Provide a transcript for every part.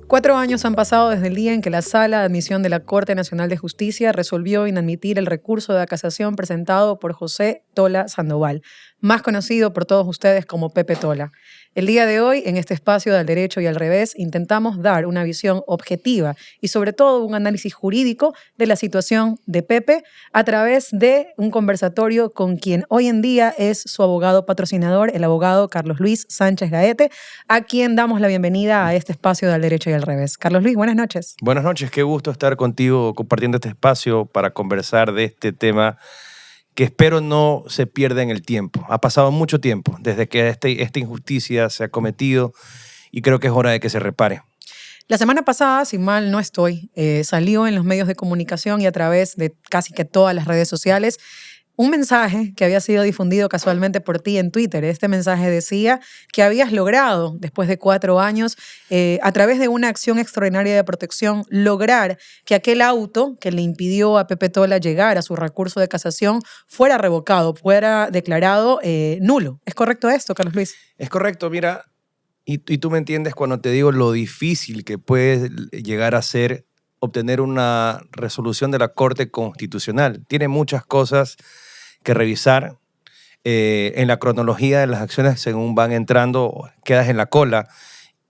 4 años han pasado desde el día en que la Sala de Admisión de la Corte Nacional de Justicia resolvió inadmitir el recurso de casación presentado por José Tola Sandoval, más conocido por todos ustedes como Pepe Tola. El día de hoy, en este espacio del derecho y al revés, intentamos dar una visión objetiva y sobre todo un análisis jurídico de la situación de Pepe a través de un conversatorio con quien hoy en día es su abogado patrocinador, el abogado Carlos Luis Sánchez Gaete, a quien damos la bienvenida a este espacio del derecho y al revés. Carlos Luis, buenas noches. Buenas noches, qué gusto estar contigo compartiendo este espacio para conversar de este tema que espero no se pierda en el tiempo. Ha pasado mucho tiempo desde que esta injusticia se ha cometido y creo que es hora de que se repare. La semana pasada, si mal no estoy, salió en los medios de comunicación y a través de casi que todas las redes sociales un mensaje que había sido difundido casualmente por ti en Twitter. Este mensaje decía que habías logrado, después de 4 años, a través de una acción extraordinaria de protección, lograr que aquel auto que le impidió a Pepe Tola llegar a su recurso de casación fuera revocado, fuera declarado nulo. ¿Es correcto esto, Carlos Luis? Es correcto, mira, y tú me entiendes cuando te digo lo difícil que puede llegar a ser obtener una resolución de la Corte Constitucional. Tiene muchas cosas que revisar en la cronología de las acciones según van entrando, quedas en la cola.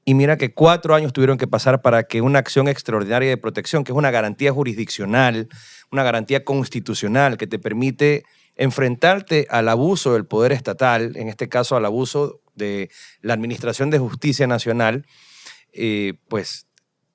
Y mira que 4 años tuvieron que pasar para que una acción extraordinaria de protección, que es una garantía jurisdiccional, una garantía constitucional que te permite enfrentarte al abuso del poder estatal, en este caso al abuso de la Administración de Justicia Nacional, pues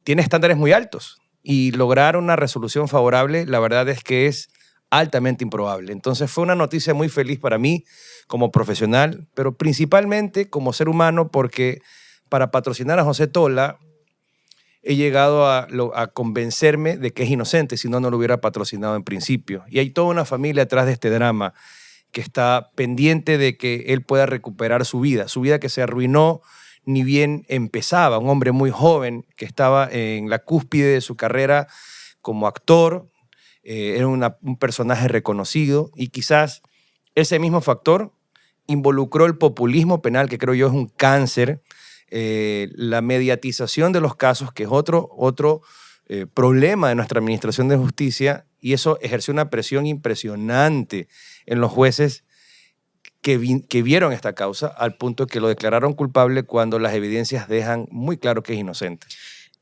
tiene estándares muy altos. Y lograr una resolución favorable, la verdad es que es altamente improbable. Entonces fue una noticia muy feliz para mí como profesional, pero principalmente como ser humano, porque para patrocinar a José Tola he llegado a convencerme de que es inocente, si no, no lo hubiera patrocinado en principio. Y hay toda una familia atrás de este drama que está pendiente de que él pueda recuperar su vida que se arruinó ni bien empezaba. Un hombre muy joven que estaba en la cúspide de su carrera como actor, era un personaje reconocido y quizás ese mismo factor involucró el populismo penal, que creo yo es un cáncer, la mediatización de los casos, que es otro problema de nuestra administración de justicia, y eso ejerció una presión impresionante en los jueces que vieron esta causa al punto que lo declararon culpable cuando las evidencias dejan muy claro que es inocente.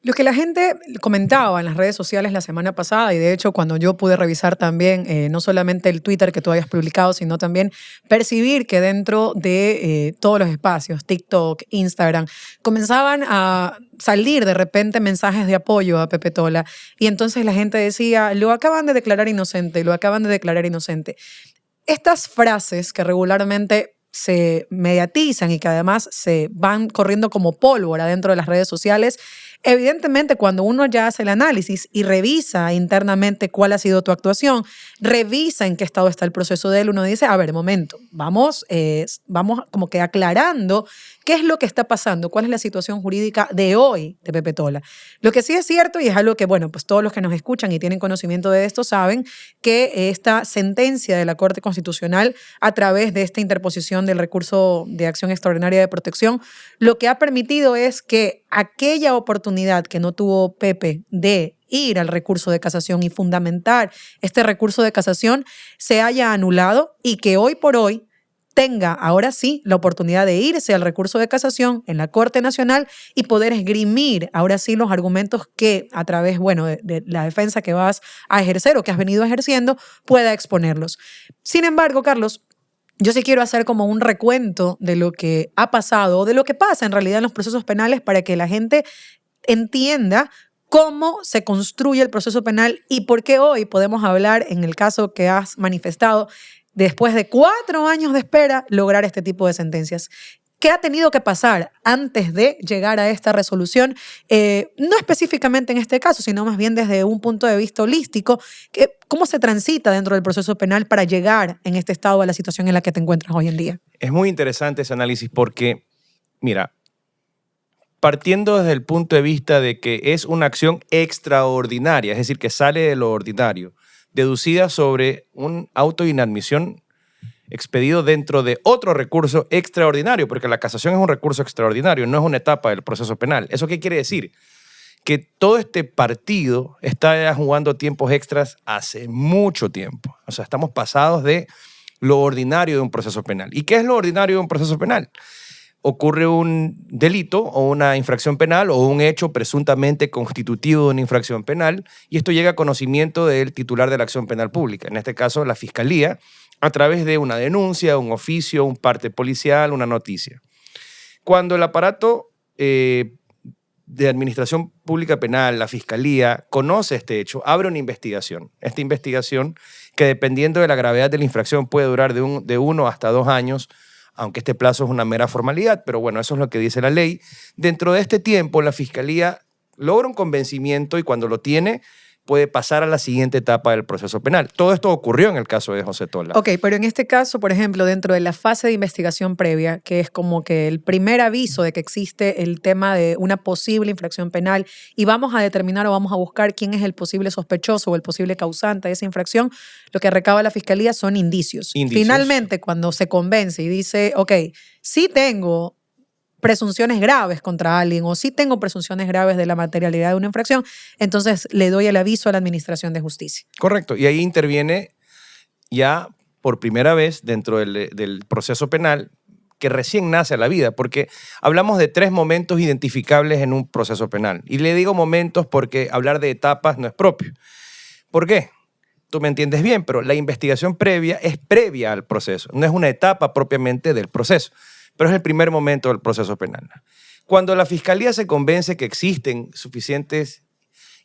Lo que la gente comentaba en las redes sociales la semana pasada, y de hecho cuando yo pude revisar también no solamente el Twitter que tú habías publicado, sino también percibir que dentro de todos los espacios, TikTok, Instagram, comenzaban a salir de repente mensajes de apoyo a Pepe Tola, y entonces la gente decía, lo acaban de declarar inocente, lo acaban de declarar inocente. Estas frases que regularmente se mediatizan y que además se van corriendo como pólvora dentro de las redes sociales, evidentemente cuando uno ya hace el análisis y revisa internamente cuál ha sido tu actuación, revisa en qué estado está el proceso de él, uno dice, a ver, momento, vamos como que aclarando qué es lo que está pasando, cuál es la situación jurídica de hoy de Pepe Tola. Lo que sí es cierto, y es algo que, bueno, pues todos los que nos escuchan y tienen conocimiento de esto saben que esta sentencia de la Corte Constitucional a través de esta interposición del recurso de acción extraordinaria de protección, lo que ha permitido es que aquella oportunidad que no tuvo Pepe de ir al recurso de casación y fundamentar este recurso de casación se haya anulado y que hoy por hoy tenga ahora sí la oportunidad de irse al recurso de casación en la Corte Nacional y poder esgrimir ahora sí los argumentos que a través, bueno, de la defensa que vas a ejercer o que has venido ejerciendo pueda exponerlos. Sin embargo, Carlos, yo sí quiero hacer como un recuento de lo que ha pasado o de lo que pasa en realidad en los procesos penales para que la gente entienda cómo se construye el proceso penal y por qué hoy podemos hablar, en el caso que has manifestado, después de 4 años de espera, lograr este tipo de sentencias. ¿Qué ha tenido que pasar antes de llegar a esta resolución? No específicamente en este caso, sino más bien desde un punto de vista holístico. ¿Cómo se transita dentro del proceso penal para llegar en este estado a la situación en la que te encuentras hoy en día? Es muy interesante ese análisis porque, mira, partiendo desde el punto de vista de que es una acción extraordinaria, es decir, que sale de lo ordinario, deducida sobre un auto de inadmisión expedido dentro de otro recurso extraordinario, porque la casación es un recurso extraordinario, no es una etapa del proceso penal. ¿Eso qué quiere decir? que todo este partido está jugando tiempos extras hace mucho tiempo. O sea, estamos pasados de lo ordinario de un proceso penal. ¿Y qué es lo ordinario de un proceso penal? Ocurre un delito o una infracción penal o un hecho presuntamente constitutivo de una infracción penal y esto llega a conocimiento del titular de la acción penal pública, en este caso la Fiscalía, a través de una denuncia, un oficio, un parte policial, una noticia. Cuando el aparato de Administración Pública Penal, la Fiscalía, conoce este hecho, abre una investigación. Esta investigación, que dependiendo de la gravedad de la infracción puede durar de 1 hasta 2 años, aunque este plazo es una mera formalidad, pero bueno, eso es lo que dice la ley. Dentro de este tiempo, la Fiscalía logra un convencimiento y cuando lo tiene, puede pasar a la siguiente etapa del proceso penal. Todo esto ocurrió en el caso de José Tola. Ok, pero en este caso, por ejemplo, dentro de la fase de investigación previa, que es como que el primer aviso de que existe el tema de una posible infracción penal y vamos a determinar o vamos a buscar quién es el posible sospechoso o el posible causante de esa infracción, lo que recaba la Fiscalía son indicios. Finalmente, cuando se convence y dice, ok, sí tengo presunciones graves contra alguien o sí tengo presunciones graves de la materialidad de una infracción, entonces le doy el aviso a la Administración de Justicia. Correcto. Y ahí interviene ya por primera vez dentro del proceso penal que recién nace a la vida, porque hablamos de 3 momentos identificables en un proceso penal. Y le digo momentos porque hablar de etapas no es propio. ¿Por qué? Tú me entiendes bien, pero la investigación previa es previa al proceso, no es una etapa propiamente del proceso, pero es el primer momento del proceso penal. Cuando la Fiscalía se convence que existen suficientes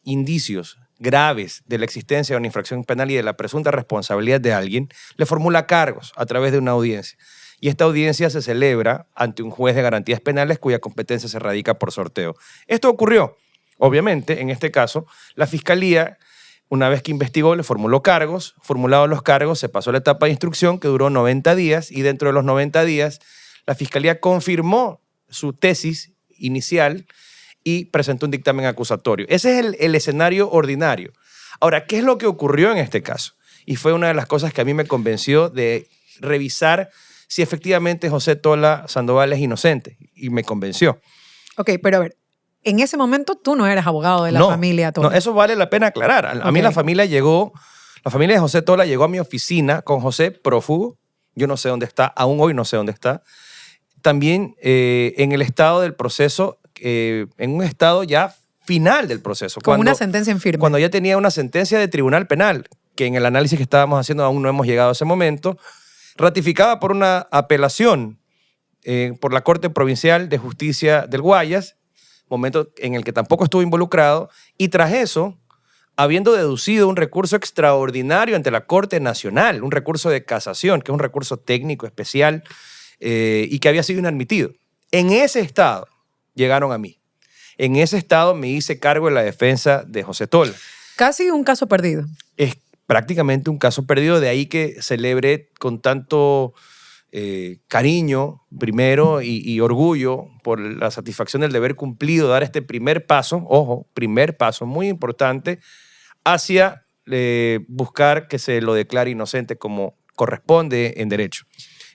indicios graves de la existencia de una infracción penal y de la presunta responsabilidad de alguien, le formula cargos a través de una audiencia. Y esta audiencia se celebra ante un juez de garantías penales cuya competencia se radica por sorteo. Esto ocurrió. Obviamente, en este caso, la Fiscalía, una vez que investigó, le formuló cargos. Formulados los cargos, se pasó a la etapa de instrucción que duró 90 días y dentro de los 90 días la Fiscalía confirmó su tesis inicial y presentó un dictamen acusatorio. Ese es el escenario ordinario. Ahora, ¿qué es lo que ocurrió en este caso? Y fue una de las cosas que a mí me convenció de revisar si efectivamente José Tola Sandoval es inocente. Y me convenció. Ok, pero a ver, en ese momento tú no eras abogado de la familia Tola. No, eso vale la pena aclarar. A mí la familia de José Tola llegó a mi oficina con José prófugo. Yo no sé dónde está, aún hoy no sé dónde está. También en el estado del proceso, en un estado ya final del proceso. Con una sentencia en firme. Cuando ya tenía una sentencia de tribunal penal, que en el análisis que estábamos haciendo aún no hemos llegado a ese momento, ratificada por una apelación por la Corte Provincial de Justicia del Guayas, momento en el que tampoco estuvo involucrado, y tras eso, habiendo deducido un recurso extraordinario ante la Corte Nacional, un recurso de casación, que es un recurso técnico especial, y que había sido inadmitido. En ese estado llegaron a mí. En ese estado me hice cargo de la defensa de José Tola. Casi un caso perdido. Es prácticamente un caso perdido, de ahí que celebré con tanto cariño, primero, y orgullo por la satisfacción del deber cumplido, dar este primer paso, ojo, primer paso muy importante, hacia buscar que se lo declare inocente como corresponde en derecho.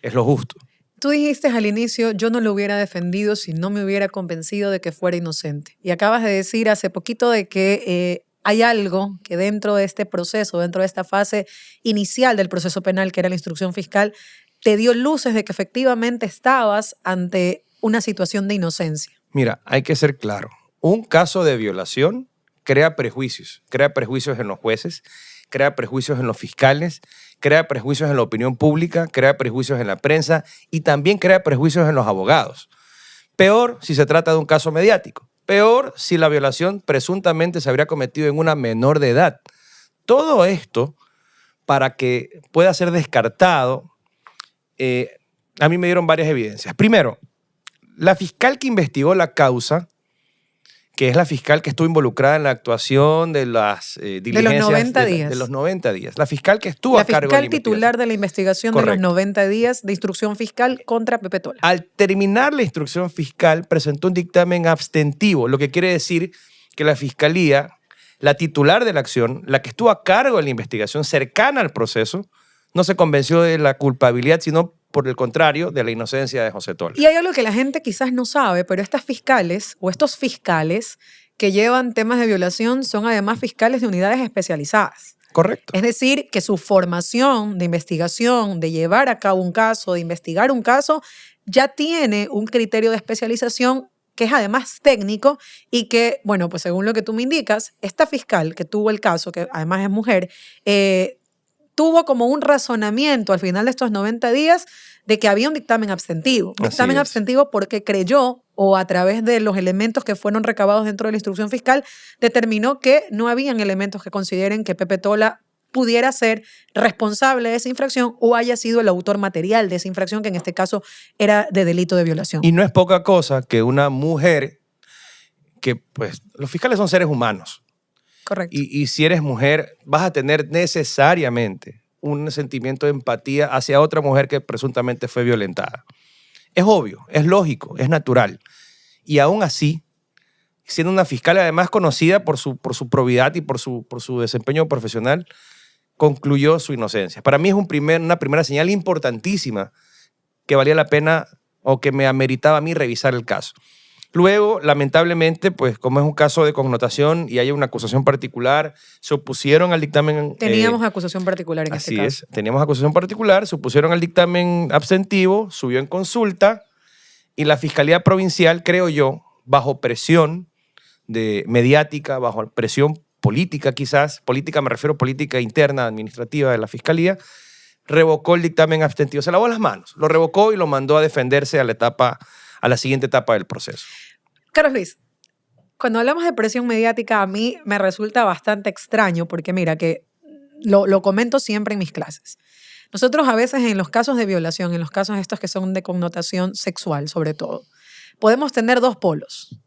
Es lo justo. Tú dijiste al inicio, yo no lo hubiera defendido si no me hubiera convencido de que fuera inocente. Y acabas de decir hace poquito de que hay algo que dentro de este proceso, dentro de esta fase inicial del proceso penal, que era la instrucción fiscal, te dio luces de que efectivamente estabas ante una situación de inocencia. Mira, hay que ser claro. Un caso de violación crea prejuicios en los jueces, crea prejuicios en los fiscales, crea prejuicios en la opinión pública, crea prejuicios en la prensa y también crea prejuicios en los abogados. Peor si se trata de un caso mediático. Peor si la violación presuntamente se habría cometido en una menor de edad. Todo esto, para que pueda ser descartado, a mí me dieron varias evidencias. Primero, la fiscal que investigó la causa, que es la fiscal que estuvo involucrada en la actuación de las diligencias. De los 90 días. De los 90 días. La fiscal que estuvo a cargo de la La fiscal titular de la investigación. Correcto. De los 90 días de instrucción fiscal contra Pepe Tola. Al terminar la instrucción fiscal, presentó un dictamen abstentivo, lo que quiere decir que la fiscalía, la titular de la acción, la que estuvo a cargo de la investigación cercana al proceso, no se convenció de la culpabilidad, sino por el contrario, de la inocencia de José Tola. Y hay algo que la gente quizás no sabe, pero estas fiscales o estos fiscales que llevan temas de violación son además fiscales de unidades especializadas. Correcto. Es decir, que su formación de investigación, de llevar a cabo un caso, de investigar un caso, ya tiene un criterio de especialización que es además técnico y que, bueno, pues según lo que tú me indicas, esta fiscal que tuvo el caso, que además es mujer, tuvo como un razonamiento al final de estos 90 días de que había un dictamen abstentivo. Un dictamen abstentivo porque creyó, o a través de los elementos que fueron recabados dentro de la instrucción fiscal, determinó que no habían elementos que consideren que Pepe Tola pudiera ser responsable de esa infracción o haya sido el autor material de esa infracción, que en este caso era de delito de violación. Y no es poca cosa que una mujer, que pues los fiscales son seres humanos. Correcto. Y si eres mujer, vas a tener necesariamente un sentimiento de empatía hacia otra mujer que presuntamente fue violentada. Es obvio, es lógico, es natural. Y aún así, siendo una fiscal además conocida por su probidad y por su desempeño profesional, concluyó su inocencia. Para mí es una primera señal importantísima que valía la pena o que me ameritaba a mí revisar el caso. Luego, lamentablemente, pues como es un caso de connotación y hay una acusación particular, se opusieron al dictamen. Teníamos acusación particular en este caso. Así es, teníamos acusación particular, se opusieron al dictamen abstentivo, subió en consulta y la Fiscalía Provincial, creo yo, bajo presión mediática, bajo presión política quizás, política me refiero a política interna, administrativa de la Fiscalía, revocó el dictamen abstentivo, se lavó las manos, lo revocó y lo mandó a defenderse a la siguiente etapa del proceso. Carlos Luis, cuando hablamos de presión mediática, a mí me resulta bastante extraño porque mira que lo comento siempre en mis clases. Nosotros a veces en los casos de violación, en los casos estos que son de connotación sexual sobre todo, podemos tener dos polos.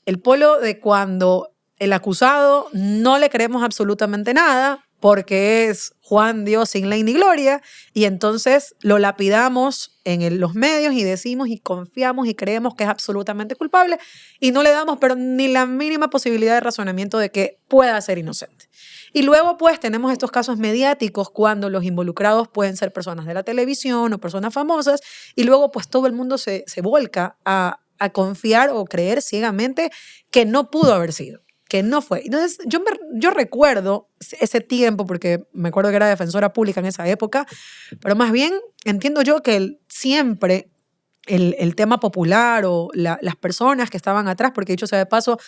El polo de cuando el acusado no le creemos absolutamente nada porque es Juan Dios sin ley ni gloria y entonces lo lapidamos en los medios y decimos y confiamos y creemos que es absolutamente culpable y no le damos pero ni la mínima posibilidad de razonamiento de que pueda ser inocente. Y luego pues tenemos estos casos mediáticos cuando los involucrados pueden ser personas de la televisión o personas famosas y luego pues todo el mundo se volca a confiar o creer ciegamente que no pudo haber sido, que no fue. Entonces, yo recuerdo ese tiempo, porque me acuerdo que era defensora pública en esa época, pero más bien entiendo yo que siempre el tema popular o las personas que estaban atrás, porque dicho sea de paso,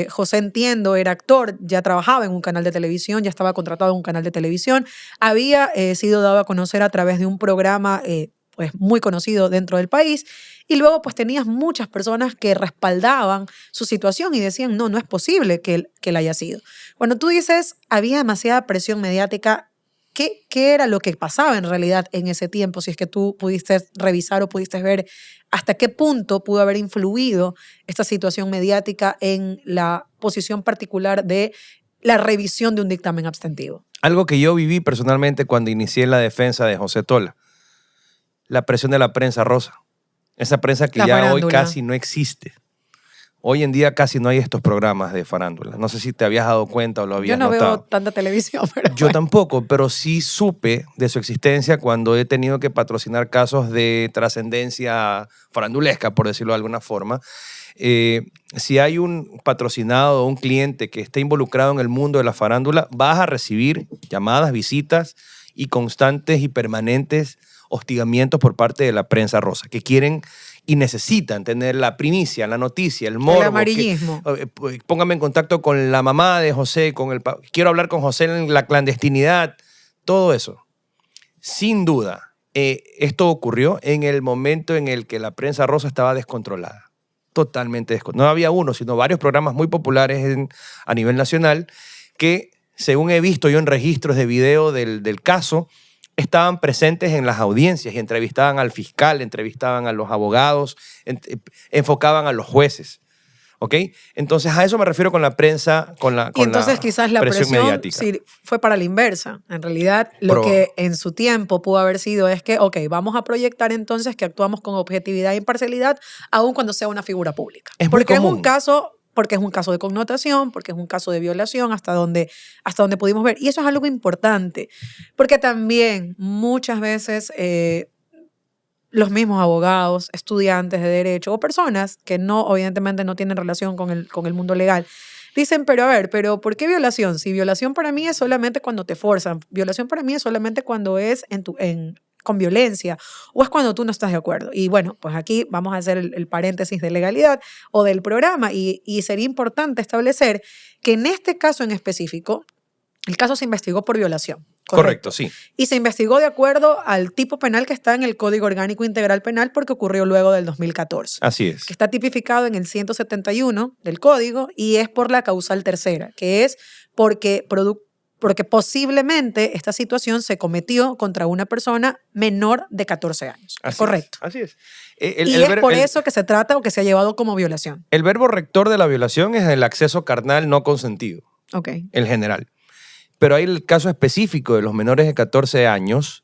José Entiendo era actor, ya trabajaba en un canal de televisión, ya estaba contratado en un canal de televisión, había sido dado a conocer a través de un programa pues muy conocido dentro del país, y luego pues tenías muchas personas que respaldaban su situación y decían, no es posible que él haya sido. Cuando tú dices, había demasiada presión mediática, ¿qué era lo que pasaba en realidad en ese tiempo? Si es que tú pudiste revisar o pudiste ver hasta qué punto pudo haber influido esta situación mediática en la posición particular de la revisión de un dictamen abstentivo. Algo que yo viví personalmente cuando inicié la defensa de José Tola. La presión de la prensa rosa. Esa prensa que ya hoy casi no existe. Hoy en día casi no hay estos programas de farándula. No sé si te habías dado cuenta o lo habías notado. Yo no veo tanta televisión, pero yo tampoco, pero sí supe de su existencia cuando he tenido que patrocinar casos de trascendencia farandulesca, por decirlo de alguna forma. Si hay un patrocinado o un cliente que esté involucrado en el mundo de la farándula, vas a recibir llamadas, visitas y constantes y permanentes hostigamientos por parte de la prensa rosa, que quieren y necesitan tener la primicia, la noticia, el morbo. El amarillismo. Póngame en contacto con la mamá de José, quiero hablar con José en la clandestinidad, todo eso. Sin duda, esto ocurrió en el momento en el que la prensa rosa estaba descontrolada, totalmente descontrolada. No había uno, sino varios programas muy populares a nivel nacional que, según he visto yo en registros de video del caso, estaban presentes en las audiencias y entrevistaban al fiscal, entrevistaban a los abogados, enfocaban a los jueces. ¿Ok? Entonces, a eso me refiero con la prensa, y entonces quizás la presión mediática. Sí, fue para la inversa. En realidad, lo que en su tiempo pudo haber sido es que, ok, vamos a proyectar entonces que actuamos con objetividad e imparcialidad, aun cuando sea una figura pública. Porque es un caso de connotación, porque es un caso de violación, hasta donde pudimos ver. Y eso es algo importante, porque también muchas veces los mismos abogados, estudiantes de derecho o personas que evidentemente no tienen relación con el mundo legal, Dicen, pero a ver, pero ¿por qué violación? Si violación para mí es solamente cuando te forzan, violación para mí es solamente cuando es con violencia o es cuando tú no estás de acuerdo. Y bueno, pues aquí vamos a hacer el paréntesis de legalidad o del programa y sería importante establecer que en este caso en específico, el caso se investigó por violación. Correcto, sí. Y se investigó de acuerdo al tipo penal que está en el Código Orgánico Integral Penal porque ocurrió luego del 2014. Así es. Que está tipificado en el 171 del Código y es por la causal tercera, que es porque posiblemente esta situación se cometió contra una persona menor de 14 años. Así Correcto. Es, así es. Y es por eso que se trata o que se ha llevado como violación. El verbo rector de la violación es el acceso carnal no consentido. Ok. El general. Pero hay el caso específico de los menores de 14 años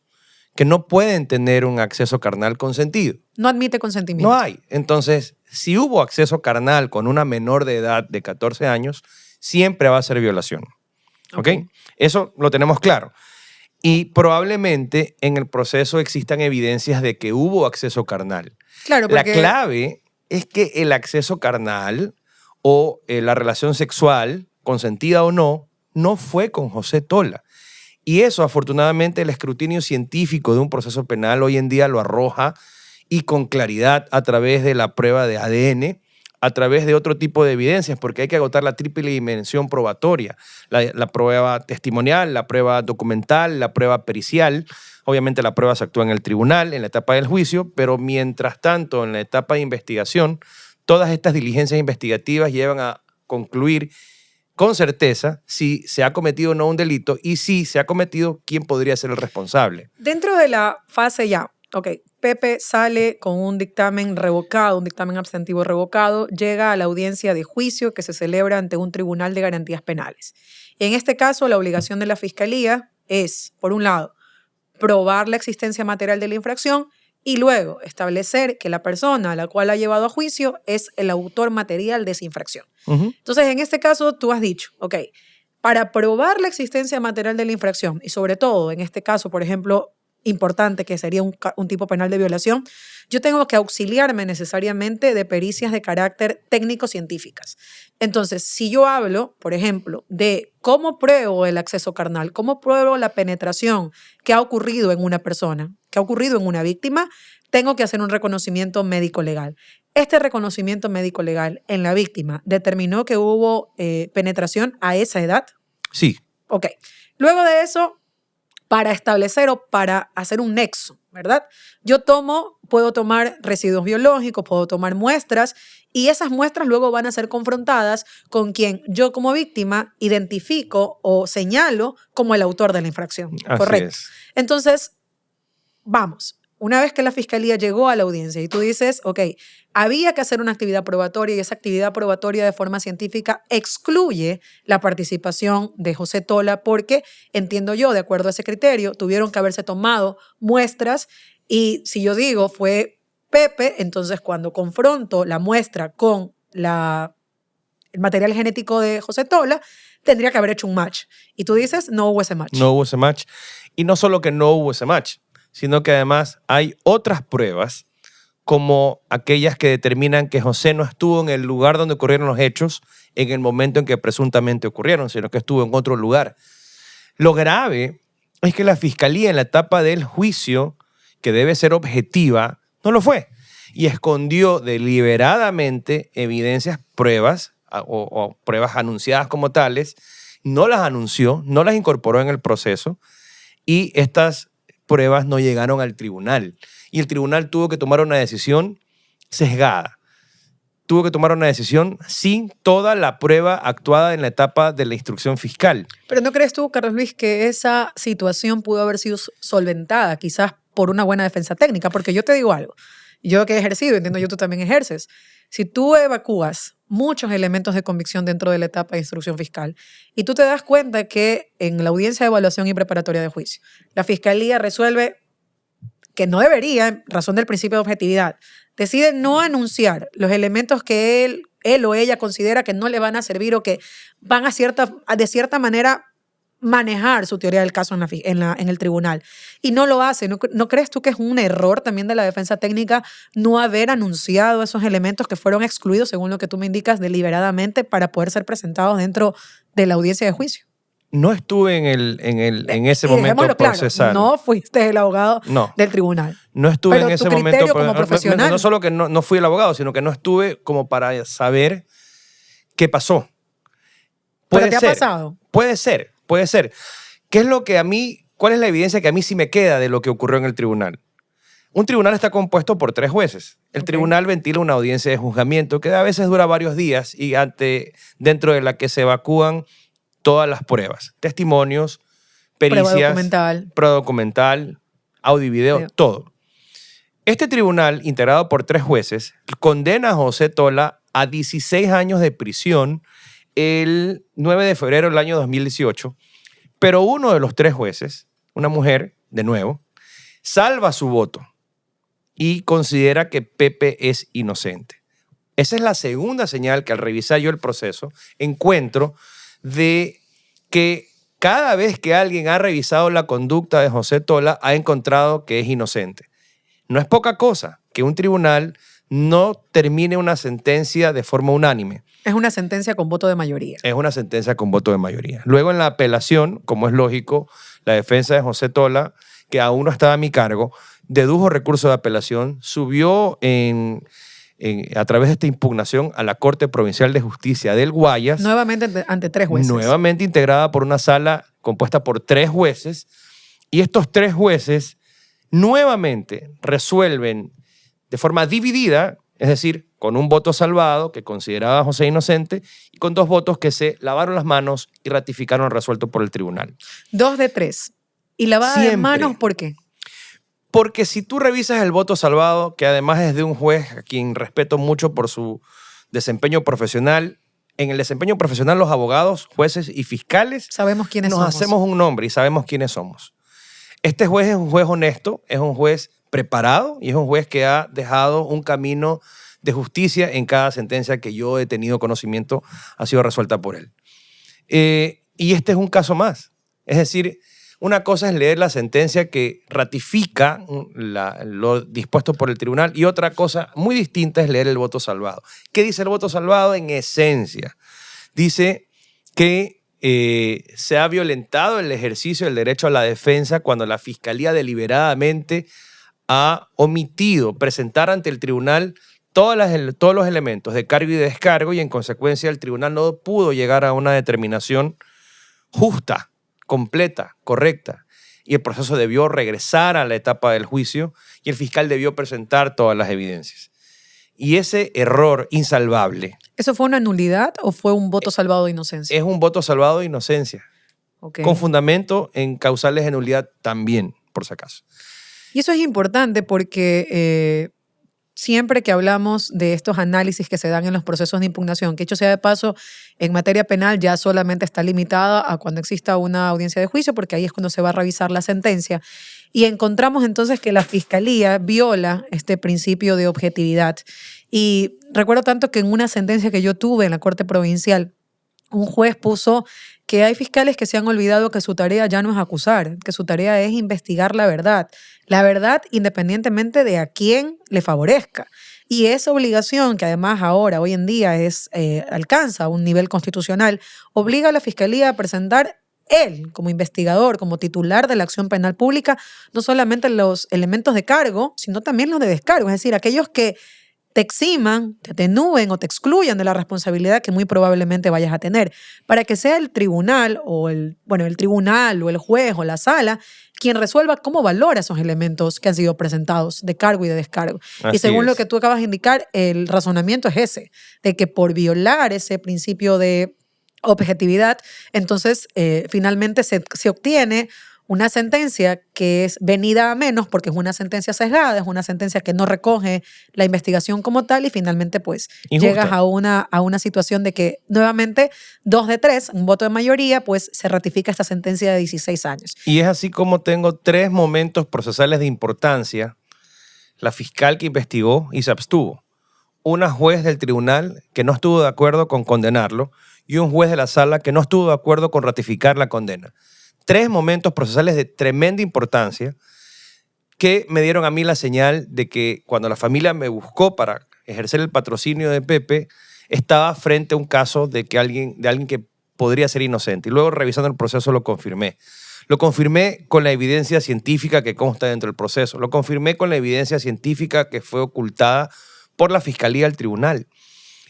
que no pueden tener un acceso carnal consentido. No admite consentimiento. No hay. Entonces, si hubo acceso carnal con una menor de edad de 14 años, siempre va a ser violación. ¿Ok? Eso lo tenemos claro. Y probablemente en el proceso existan evidencias de que hubo acceso carnal. Claro, porque... La clave es que el acceso carnal o la relación sexual, consentida o no fue con José Tola. Y eso, afortunadamente, el escrutinio científico de un proceso penal hoy en día lo arroja y con claridad a través de la prueba de ADN, a través de otro tipo de evidencias, porque hay que agotar la triple dimensión probatoria, la prueba testimonial, la prueba documental, la prueba pericial. Obviamente la prueba se actúa en el tribunal, en la etapa del juicio, pero mientras tanto, en la etapa de investigación, todas estas diligencias investigativas llevan a concluir con certeza si se ha cometido o no un delito y si se ha cometido, quién podría ser el responsable. Dentro de la fase ya, Pepe sale con un dictamen revocado, un dictamen abstentivo revocado, llega a la audiencia de juicio que se celebra ante un tribunal de garantías penales. En este caso, la obligación de la Fiscalía es, por un lado, probar la existencia material de la infracción y luego establecer que la persona a la cual ha llevado a juicio es el autor material de esa infracción. Entonces, en este caso, tú has dicho, para probar la existencia material de la infracción y sobre todo, en este caso, por ejemplo, importante, que sería un tipo penal de violación, yo tengo que auxiliarme necesariamente de pericias de carácter técnico-científicas. Entonces, si yo hablo, por ejemplo, de cómo pruebo el acceso carnal, cómo pruebo la penetración que ha ocurrido en una persona, que ha ocurrido en una víctima, tengo que hacer un reconocimiento médico-legal. Este reconocimiento médico-legal en la víctima determinó que hubo penetración a esa edad. Sí. Luego de eso, para establecer o para hacer un nexo, ¿verdad? Puedo tomar residuos biológicos, puedo tomar muestras y esas muestras luego van a ser confrontadas con quien yo como víctima identifico o señalo como el autor de la infracción. Así Correcto. Es. Entonces, vamos. Una vez que la Fiscalía llegó a la audiencia y tú dices, había que hacer una actividad probatoria y esa actividad probatoria de forma científica excluye la participación de José Tola porque, entiendo yo, de acuerdo a ese criterio, tuvieron que haberse tomado muestras y si yo digo fue Pepe, entonces cuando confronto la muestra con el material genético de José Tola, tendría que haber hecho un match. Y tú dices, no hubo ese match. No hubo ese match. Y no solo que no hubo ese match, sino que además hay otras pruebas como aquellas que determinan que José no estuvo en el lugar donde ocurrieron los hechos en el momento en que presuntamente ocurrieron, sino que estuvo en otro lugar. Lo grave es que la Fiscalía en la etapa del juicio, que debe ser objetiva, no lo fue y escondió deliberadamente evidencias, pruebas o pruebas anunciadas como tales, no las anunció, no las incorporó en el proceso y estas pruebas no llegaron al tribunal. Y el tribunal tuvo que tomar una decisión sesgada. Tuvo que tomar una decisión sin toda la prueba actuada en la etapa de la instrucción fiscal. Pero ¿no crees tú, Carlos Luis, que esa situación pudo haber sido solventada quizás por una buena defensa técnica? Porque yo te digo algo. Yo que he ejercido, entiendo yo tú también ejerces. Si tú evacúas muchos elementos de convicción dentro de la etapa de instrucción fiscal y tú te das cuenta que en la audiencia de evaluación y preparatoria de juicio, la Fiscalía resuelve que no debería, en razón del principio de objetividad, decide no anunciar los elementos que él o ella considera que no le van a servir o que van de cierta manera manejar su teoría del caso en el tribunal. Y no lo hace. ¿No crees tú que es un error también de la defensa técnica no haber anunciado esos elementos que fueron excluidos, según lo que tú me indicas, deliberadamente para poder ser presentados dentro de la audiencia de juicio? No estuve en ese momento procesal. Claro, no fuiste el abogado No. del tribunal. No estuve Pero en ese tu criterio momento. como profesional. No solo que no fui el abogado, sino que no estuve como para saber qué pasó. ¿Pero te ha pasado? Puede ser. ¿Qué es lo que cuál es la evidencia que a mí sí me queda de lo que ocurrió en el tribunal? Un tribunal está compuesto por 3 jueces. El tribunal ventila una audiencia de juzgamiento que a veces dura varios días y dentro de la que se evacúan todas las pruebas, testimonios, pericias, prueba documental, audio y video, todo. Este tribunal, integrado por 3 jueces, condena a José Tola a 16 años de prisión el 9 de febrero del año 2018, pero uno de los 3 jueces, una mujer, de nuevo, salva su voto y considera que Pepe es inocente. Esa es la segunda señal que al revisar yo el proceso encuentro de que cada vez que alguien ha revisado la conducta de José Tola ha encontrado que es inocente. No es poca cosa que un tribunal no termine una sentencia de forma unánime. Es una sentencia con voto de mayoría. Es una sentencia con voto de mayoría. Luego en la apelación, como es lógico, la defensa de José Tola, que aún no estaba a mi cargo, dedujo recurso de apelación, subió a través de esta impugnación a la Corte Provincial de Justicia del Guayas. Nuevamente ante 3 jueces. Nuevamente integrada por una sala compuesta por 3 jueces. Y estos 3 jueces nuevamente resuelven de forma dividida, es decir, con un voto salvado que consideraba a José inocente y con 2 votos que se lavaron las manos y ratificaron el resuelto por el tribunal. 2 de 3. ¿Y lavada de manos por qué? Porque si tú revisas el voto salvado, que además es de un juez a quien respeto mucho por su desempeño profesional, en el desempeño profesional los abogados, jueces y fiscales sabemos quiénes somos. Nos hacemos un nombre y sabemos quiénes somos. Este juez es un juez honesto, es un juez preparado y es un juez que ha dejado un camino de justicia en cada sentencia que yo he tenido conocimiento ha sido resuelta por él. Y este es un caso más. Es decir, una cosa es leer la sentencia que ratifica lo dispuesto por el tribunal y otra cosa muy distinta es leer el voto salvado. ¿Qué dice el voto salvado? En esencia, dice que se ha violentado el ejercicio del derecho a la defensa cuando la Fiscalía deliberadamente ha omitido presentar ante el tribunal todos los elementos de cargo y de descargo y en consecuencia el tribunal no pudo llegar a una determinación justa, completa, correcta. Y el proceso debió regresar a la etapa del juicio y el fiscal debió presentar todas las evidencias. Y ese error insalvable. ¿Eso fue una nulidad o fue un voto salvado de inocencia? Es un voto salvado de inocencia. Okay. Con fundamento en causales de nulidad también, por si acaso. Y eso es importante porque siempre que hablamos de estos análisis que se dan en los procesos de impugnación, que hecho sea de paso, en materia penal ya solamente está limitada a cuando exista una audiencia de juicio, porque ahí es cuando se va a revisar la sentencia. Y encontramos entonces que la Fiscalía viola este principio de objetividad. Y recuerdo tanto que en una sentencia que yo tuve en la Corte Provincial, un juez puso que hay fiscales que se han olvidado que su tarea ya no es acusar, que su tarea es investigar la verdad independientemente de a quién le favorezca. Y esa obligación, que además ahora, hoy en día, alcanza un nivel constitucional, obliga a la Fiscalía a presentar él, como investigador, como titular de la acción penal pública, no solamente los elementos de cargo, sino también los de descargo, es decir, aquellos que te eximan, te atenúen o te excluyan de la responsabilidad que muy probablemente vayas a tener, para que sea el tribunal o el tribunal o el juez o la sala quien resuelva cómo valora esos elementos que han sido presentados de cargo y de descargo. Y según lo que tú acabas de indicar, el razonamiento es ese, de que por violar ese principio de objetividad, entonces finalmente se obtiene una sentencia que es venida a menos porque es una sentencia sesgada, es una sentencia que no recoge la investigación como tal y finalmente pues injusta. Llegas a una situación de que nuevamente 2 de 3, un voto de mayoría, pues se ratifica esta sentencia de 16 años. Y es así como tengo 3 momentos procesales de importancia. La fiscal que investigó y se abstuvo. Una juez del tribunal que no estuvo de acuerdo con condenarlo y un juez de la sala que no estuvo de acuerdo con ratificar la condena. 3 momentos procesales de tremenda importancia que me dieron a mí la señal de que cuando la familia me buscó para ejercer el patrocinio de Pepe, estaba frente a un caso de alguien que podría ser inocente. Y luego, revisando el proceso, lo confirmé. Lo confirmé con la evidencia científica que consta dentro del proceso. Lo confirmé con la evidencia científica que fue ocultada por la Fiscalía al tribunal.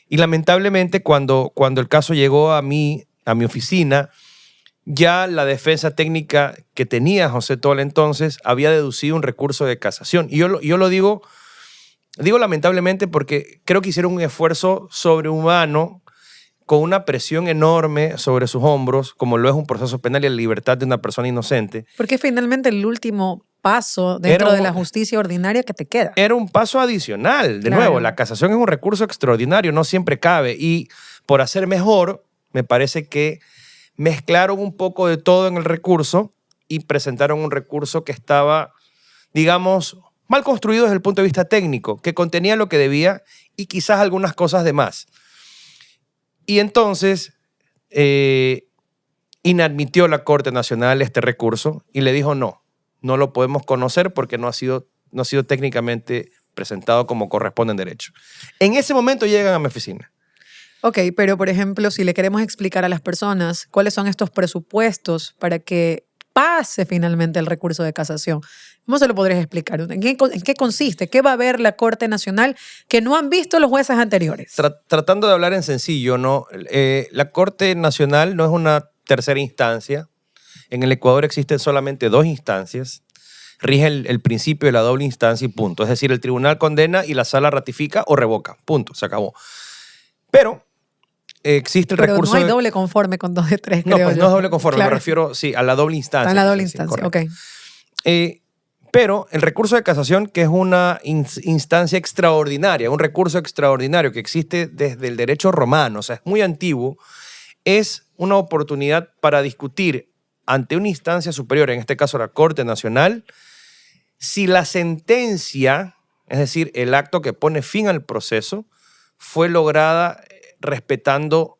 Y lamentablemente, cuando el caso llegó a mi oficina, ya la defensa técnica que tenía José Tola entonces había deducido un recurso de casación. Y yo lo digo lamentablemente porque creo que hicieron un esfuerzo sobrehumano con una presión enorme sobre sus hombros, como lo es un proceso penal y la libertad de una persona inocente. Porque finalmente el último paso dentro de la justicia ordinaria que te queda. Era un paso adicional. De Claro. nuevo, la casación es un recurso extraordinario, no siempre cabe. Y por hacer mejor, me parece que mezclaron un poco de todo en el recurso y presentaron un recurso que estaba, digamos, mal construido desde el punto de vista técnico, que contenía lo que debía y quizás algunas cosas de más. Y entonces inadmitió la Corte Nacional este recurso y le dijo no lo podemos conocer porque no ha sido técnicamente presentado como corresponde en derecho. En ese momento llegan a mi oficina. Ok, pero por ejemplo, si le queremos explicar a las personas cuáles son estos presupuestos para que pase finalmente el recurso de casación, ¿cómo se lo podrías explicar? ¿En qué consiste? ¿Qué va a ver la Corte Nacional que no han visto los jueces anteriores? Tratando de hablar en sencillo, ¿no? La Corte Nacional no es una tercera instancia. En el Ecuador existen solamente 2 instancias. Rige el principio de la doble instancia y punto. Es decir, el tribunal condena y la sala ratifica o revoca. Punto. Se acabó. Pero existe el recurso... Pero no hay doble conforme con 2 de 3, No, creo pues yo. no es doble conforme. Claro. Me refiero, sí, a la doble instancia. Está en la doble Sí, instancia, correcto. ok. Pero el recurso de casación, que es una instancia extraordinaria, un recurso extraordinario que existe desde el derecho romano, o sea, es muy antiguo, es una oportunidad para discutir ante una instancia superior, en este caso la Corte Nacional, si la sentencia, es decir, el acto que pone fin al proceso, fue lograda respetando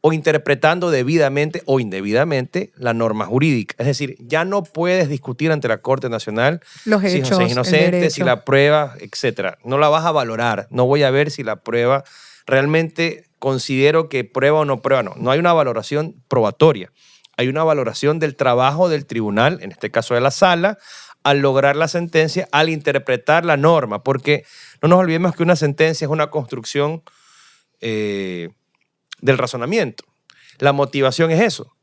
o interpretando debidamente o indebidamente la norma jurídica. Es decir, ya no puedes discutir ante la Corte Nacional Los si hechos, José es el inocente, derecho. si la prueba, etc. No la vas a valorar. No voy a ver si la prueba realmente considero que prueba o no prueba. No hay una valoración probatoria. Hay una valoración del trabajo del tribunal, en este caso de la sala, al lograr la sentencia, al interpretar la norma. Porque no nos olvidemos que una sentencia es una construcción del razonamiento. La motivación es eso.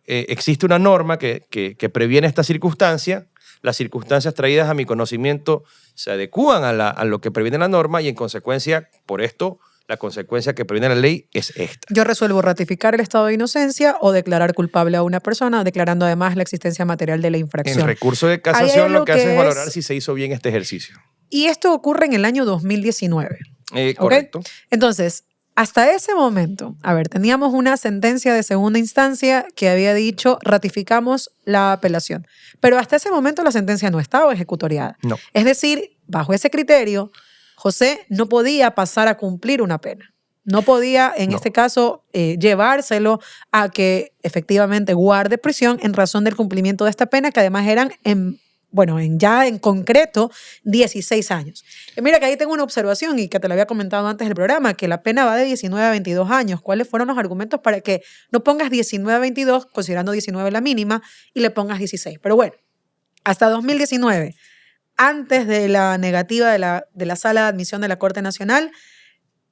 Existe una norma que previene esta circunstancia. Las circunstancias traídas a mi conocimiento se adecúan a lo que previene la norma y en consecuencia, por esto, la consecuencia que previene la ley es esta. Yo resuelvo ratificar el estado de inocencia o declarar culpable a una persona, declarando además la existencia material de la infracción. En el recurso de casación lo que hace es valorar si se hizo bien este ejercicio. Y esto ocurre en el año 2019. Correcto. ¿Okay? Entonces, hasta ese momento, teníamos una sentencia de segunda instancia que había dicho ratificamos la apelación. Pero hasta ese momento la sentencia no estaba ejecutoriada. No. Es decir, bajo ese criterio, José no podía pasar a cumplir una pena. No podía, en este caso, llevárselo a que efectivamente guarde prisión en razón del cumplimiento de esta pena, que además eran ya en concreto 16 años. Mira que ahí tengo una observación y que te lo había comentado antes del programa, que la pena va de 19 a 22 años. ¿Cuáles fueron los argumentos para que no pongas 19 a 22, considerando 19 la mínima, y le pongas 16? Pero bueno, hasta 2019, antes de la negativa de la Sala de Admisión de la Corte Nacional,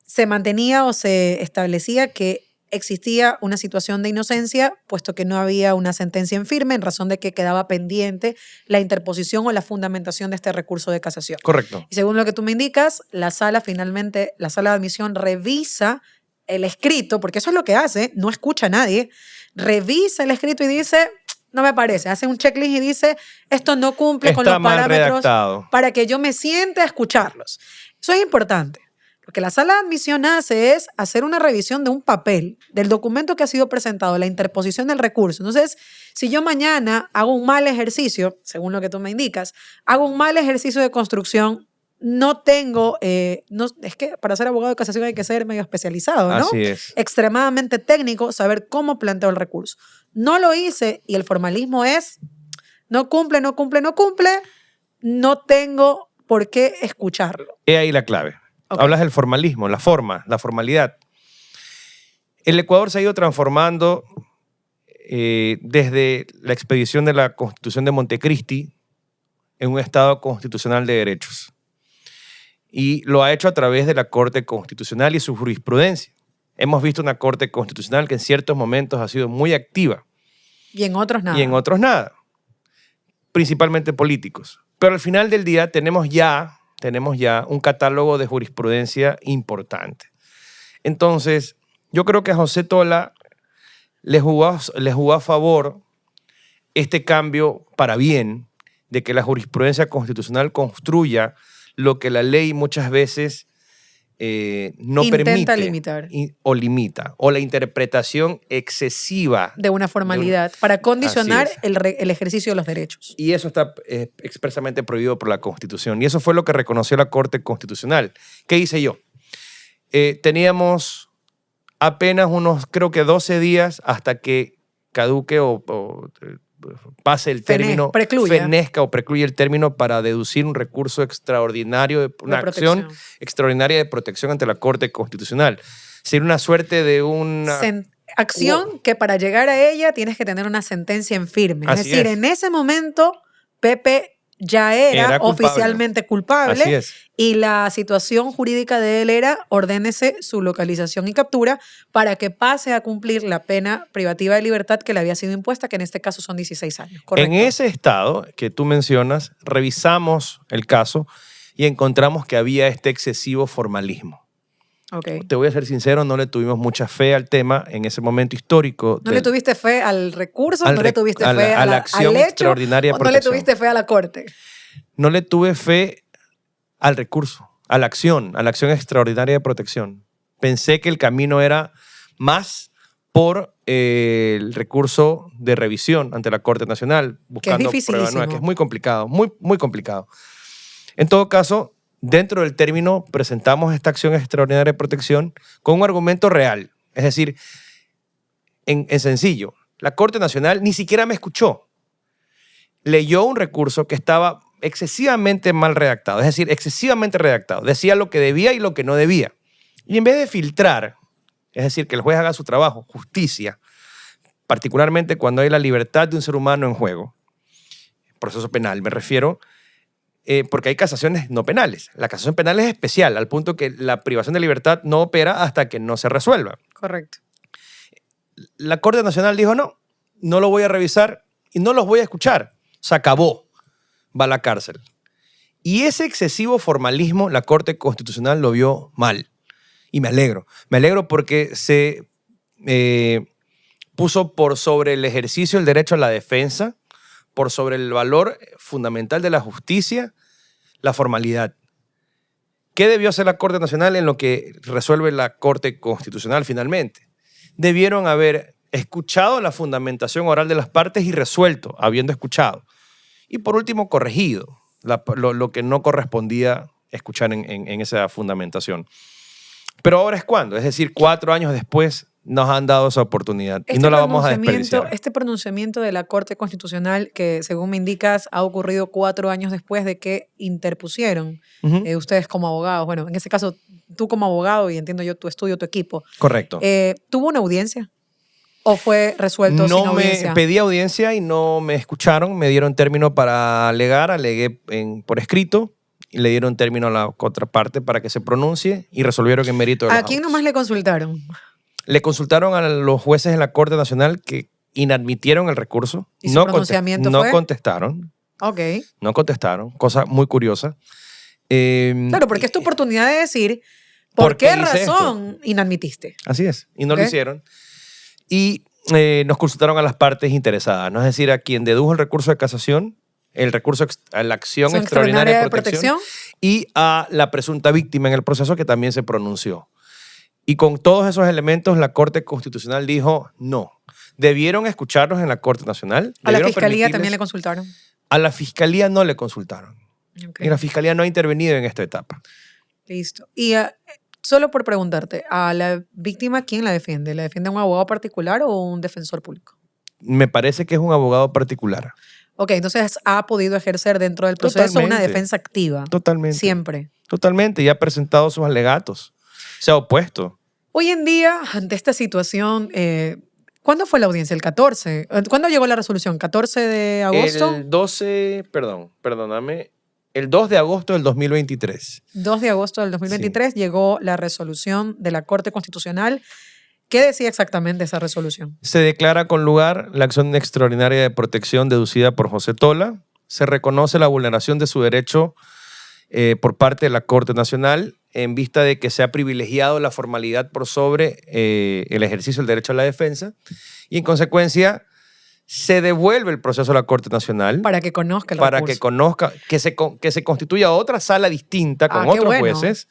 se mantenía o se establecía que existía una situación de inocencia, puesto que no había una sentencia en firme, en razón de que quedaba pendiente la interposición o la fundamentación de este recurso de casación. Correcto. Y según lo que tú me indicas, la sala de admisión revisa el escrito, porque eso es lo que hace, no escucha a nadie, revisa el escrito y dice, no me parece, hace un checklist y dice, esto no cumple con los parámetros redactado para que yo me siente a escucharlos. Eso es importante. Lo que la sala de admisión hace es hacer una revisión de un papel, del documento que ha sido presentado, la interposición del recurso. Entonces, si yo mañana hago un mal ejercicio, según lo que tú me indicas, hago un mal ejercicio de construcción, no tengo, es que para ser abogado de casación hay que ser medio especializado, ¿no? Así es. Extremadamente técnico, saber cómo planteo el recurso. No lo hice y el formalismo es, no cumple, no cumple, no cumple, no tengo por qué escucharlo. He ahí la clave. Ok. Hablas del formalismo, la forma, la formalidad. El Ecuador se ha ido transformando desde la expedición de la Constitución de Montecristi en un Estado constitucional de derechos. Y lo ha hecho a través de la Corte Constitucional y su jurisprudencia. Hemos visto una Corte Constitucional que en ciertos momentos ha sido muy activa. Y en otros nada. Y en otros nada. Principalmente políticos. Pero al final del día tenemos ya un catálogo de jurisprudencia importante. Entonces, yo creo que a José Tola le jugó a favor este cambio para bien de que la jurisprudencia constitucional construya lo que la ley muchas veces no Intenta permite limitar. o limita, o la interpretación excesiva. De una formalidad para condicionar Así es. el ejercicio de los derechos. Y eso está expresamente prohibido por la Constitución. Y eso fue lo que reconoció la Corte Constitucional. ¿Qué hice yo? Teníamos apenas unos, creo que 12 días hasta que caduque o pase el término, fenezca o precluya el término para deducir un recurso extraordinario, una acción extraordinaria de protección ante la Corte Constitucional. Sería una suerte de una... acción que para llegar a ella tienes que tener una sentencia en firme. Así es decir, es. en ese momento Pepe ya era culpable. oficialmente culpable. Así es. Y la situación jurídica de él era ordénese su localización y captura para que pase a cumplir la pena privativa de libertad que le había sido impuesta, que en este caso son 16 años. ¿Correcto? En ese estado que tú mencionas, revisamos el caso y encontramos que había este excesivo formalismo. Okay. Te voy a ser sincero, no le tuvimos mucha fe al tema en ese momento histórico. ¿No le tuviste fe al recurso? ¿No le tuviste fe a la acción al hecho, extraordinaria de ¿o no le protección? tuviste fe a la corte? No le tuve fe al recurso, a la acción extraordinaria de protección. Pensé que el camino era más por el recurso de revisión ante la Corte Nacional, buscando pruebas nuevas, que es muy complicado, muy, muy complicado. En todo caso, dentro del término presentamos esta acción extraordinaria de protección con un argumento real. Es decir, en sencillo, la Corte Nacional ni siquiera me escuchó. Leyó un recurso que estaba excesivamente mal redactado, es decir, excesivamente redactado. Decía lo que debía y lo que no debía. Y en vez de filtrar, es decir, que el juez haga su trabajo, justicia, particularmente cuando hay la libertad de un ser humano en juego, proceso penal me refiero, porque hay casaciones no penales. La casación penal es especial, al punto que la privación de libertad no opera hasta que no se resuelva. Correcto. La Corte Nacional dijo, no lo voy a revisar y no los voy a escuchar. Se acabó. Va a la cárcel. Y ese excesivo formalismo la Corte Constitucional lo vio mal. Y me alegro. Me alegro porque se puso por sobre el ejercicio del derecho a la defensa, por sobre el valor fundamental de la justicia, la formalidad. ¿Qué debió hacer la Corte Nacional en lo que resuelve la Corte Constitucional finalmente? Debieron haber escuchado la fundamentación oral de las partes y resuelto, habiendo escuchado. Y por último, corregido lo que no correspondía escuchar en esa fundamentación. Pero ahora es cuando, es decir, 4 años después nos han dado esa oportunidad y no la vamos a desperdiciar. Este pronunciamiento de la Corte Constitucional, que según me indicas ha ocurrido 4 años después de que interpusieron ustedes como abogados, bueno, en ese caso tú como abogado y entiendo yo tu estudio, tu equipo. Correcto. ¿Tuvo una audiencia? ¿O fue resuelto sin audiencia? No, pedí audiencia y no me escucharon. Me dieron término para alegar, alegué por escrito y le dieron término a la contraparte para que se pronuncie y resolvieron en mérito de los ¿A quién nomás le consultaron? Le consultaron a los jueces en la Corte Nacional que inadmitieron el recurso. ¿Y su pronunciamiento fue? No contestaron. Ok. No contestaron, cosa muy curiosa. Claro, porque es tu oportunidad de decir por qué razón inadmitiste. Así es, y no lo hicieron. Y nos consultaron a las partes interesadas, ¿no? Es decir, a quien dedujo el recurso de casación, el recurso a la acción extraordinaria de protección y a la presunta víctima en el proceso que también se pronunció. Y con todos esos elementos la Corte Constitucional dijo no. Debieron escucharlos en la Corte Nacional. ¿A la Fiscalía también le consultaron? A la Fiscalía no le consultaron. Ok, Y la Fiscalía no ha intervenido en esta etapa. listo. Y solo por preguntarte, ¿a la víctima quién la defiende? ¿La defiende un abogado particular o un defensor público? Me parece que es un abogado particular. Ok, entonces ha podido ejercer dentro del proceso una Totalmente. defensa activa. Totalmente. Siempre. Totalmente. Y ha presentado sus alegatos. Se ha opuesto. Hoy en día, ante esta situación, ¿cuándo fue la audiencia? ¿El 14? ¿Cuándo llegó la resolución? ¿14 de agosto? El 12, perdóname, el 2 de agosto del 2023. 2 de agosto del 2023 llegó la resolución de la Corte Constitucional. ¿Qué decía exactamente esa resolución? Se declara con lugar la acción extraordinaria de protección deducida por José Tola. Se reconoce la vulneración de su derecho por parte de la Corte Nacional en vista de que se ha privilegiado la formalidad por sobre el ejercicio del derecho a la defensa y en consecuencia se devuelve el proceso a la Corte Nacional Para que conozca el para recurso. que conozca, que se constituya otra sala distinta con qué otros bueno. jueces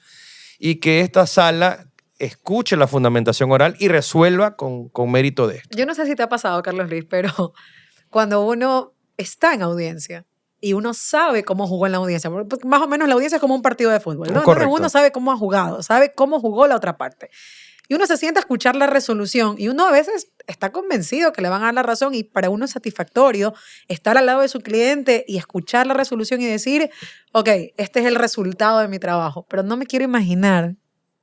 y que esta sala escuche la fundamentación oral y resuelva con mérito de esto. Yo no sé si te ha pasado, Carlos Luis, pero cuando uno está en audiencia y uno sabe cómo jugó en la audiencia, porque más o menos la audiencia es como un partido de fútbol, ¿no? Entonces Correcto. uno sabe cómo ha jugado, sabe cómo jugó la otra parte. Y uno se sienta a escuchar la resolución y uno a veces está convencido que le van a dar la razón y para uno es satisfactorio estar al lado de su cliente y escuchar la resolución y decir, ok, este es el resultado de mi trabajo. Pero no me quiero imaginar,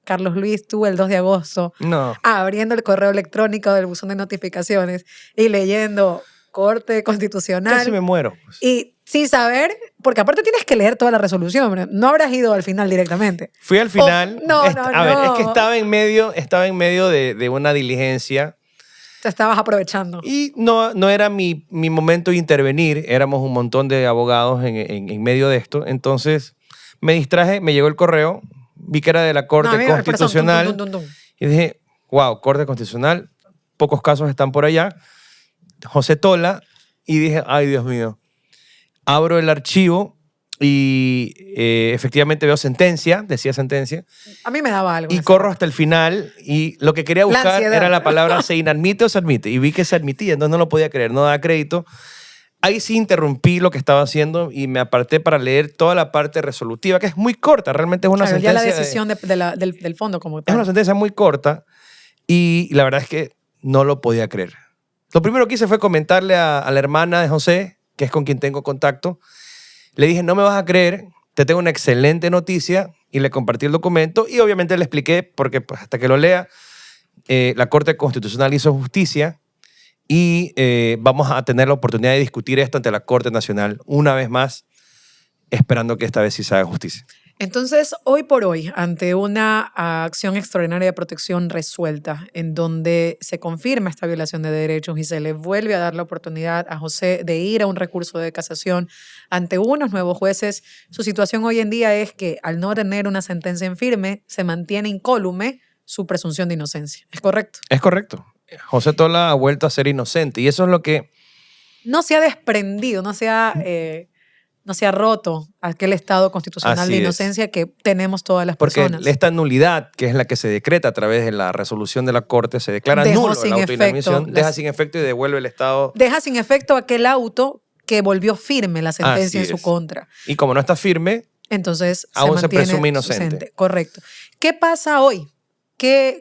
Carlos Luis, tú el 2 de agosto, No. abriendo el correo electrónico del buzón de notificaciones y leyendo Corte Constitucional. Casi me muero. Y sin saber, porque aparte tienes que leer toda la resolución, ¿verdad? No habrás ido al final directamente. Fui al final. No, a ver, es que no. estaba en medio de una diligencia Te estabas aprovechando. y no era mi momento de intervenir. Éramos un montón de abogados en medio de esto. Entonces me distraje, me llegó el correo, vi que era de la Corte No, a mí me parece Constitucional tum, tum, tum, tum. y dije, wow, Corte Constitucional, pocos casos están por allá. José Tola, y dije, ay, Dios mío. Abro el archivo y efectivamente veo sentencia, decía sentencia, A mí me daba algo. y corro hasta el final y lo que quería La buscar ansiedad. era la palabra se inadmite o se admite. Y vi que se admitía, entonces no lo podía creer, no daba crédito. Ahí sí interrumpí lo que estaba haciendo y me aparté para leer toda la parte resolutiva, que es muy corta, realmente es una Claro, ya sentencia. la decisión del fondo como Es tal. una sentencia muy corta y la verdad es que no lo podía creer. Lo primero que hice fue comentarle a la hermana de José, que es con quien tengo contacto. Le dije, no me vas a creer, te tengo una excelente noticia y le compartí el documento y obviamente le expliqué, porque pues, hasta que lo lea, la Corte Constitucional hizo justicia y vamos a tener la oportunidad de discutir esto ante la Corte Nacional una vez más, esperando que esta vez sí se haga justicia. Entonces, hoy por hoy, ante una acción extraordinaria de protección resuelta, en donde se confirma esta violación de derechos y se le vuelve a dar la oportunidad a José de ir a un recurso de casación ante unos nuevos jueces, su situación hoy en día es que al no tener una sentencia en firme, se mantiene incólume su presunción de inocencia. ¿Es correcto? Es correcto. José Tola ha vuelto a ser inocente y eso es lo que... No se ha desprendido, no se ha roto aquel estado constitucional Así de es. inocencia que tenemos todas las Porque personas. esta nulidad, que es la que se decreta a través de la resolución de la Corte, se declara Dejó nulo sin la autoinadmisión, efecto deja las- sin efecto y devuelve el Estado. Deja sin efecto aquel auto que volvió firme la sentencia Así en su es. contra. Y como no está firme, Entonces Aún se se mantiene presume inocente. Correcto. ¿Qué pasa hoy?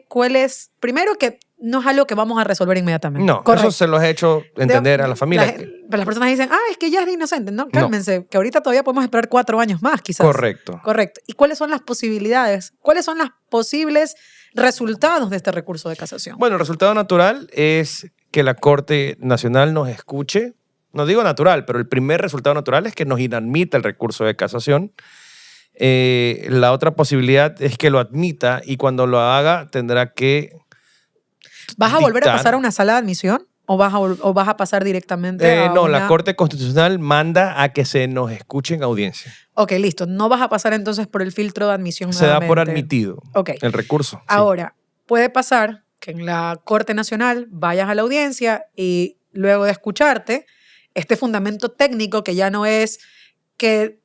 ¿Cuál es? Primero que no es algo que vamos a resolver inmediatamente. no, Correcto. eso se los he hecho entender a la familia. Pero las personas dicen, es que ya es inocente. No, cálmense, que ahorita todavía podemos esperar 4 años más, quizás. Correcto. Correcto. ¿Y cuáles son las posibilidades? ¿Cuáles son los posibles resultados de este recurso de casación? Bueno, el resultado natural es que la Corte Nacional nos escuche. No digo natural, pero el primer resultado natural es que nos inadmita el recurso de casación. La otra posibilidad es que lo admita y cuando lo haga tendrá que ¿Vas a volver a dictar. pasar a una sala de admisión o vas a pasar directamente a No, una... la Corte Constitucional manda a que se nos escuche en audiencia. Ok, listo. No vas a pasar entonces por el filtro de admisión Se da por nuevamente. admitido Ok. el recurso. sí. Ahora, puede pasar que en la Corte Nacional vayas a la audiencia y luego de escucharte, este fundamento técnico que ya no es que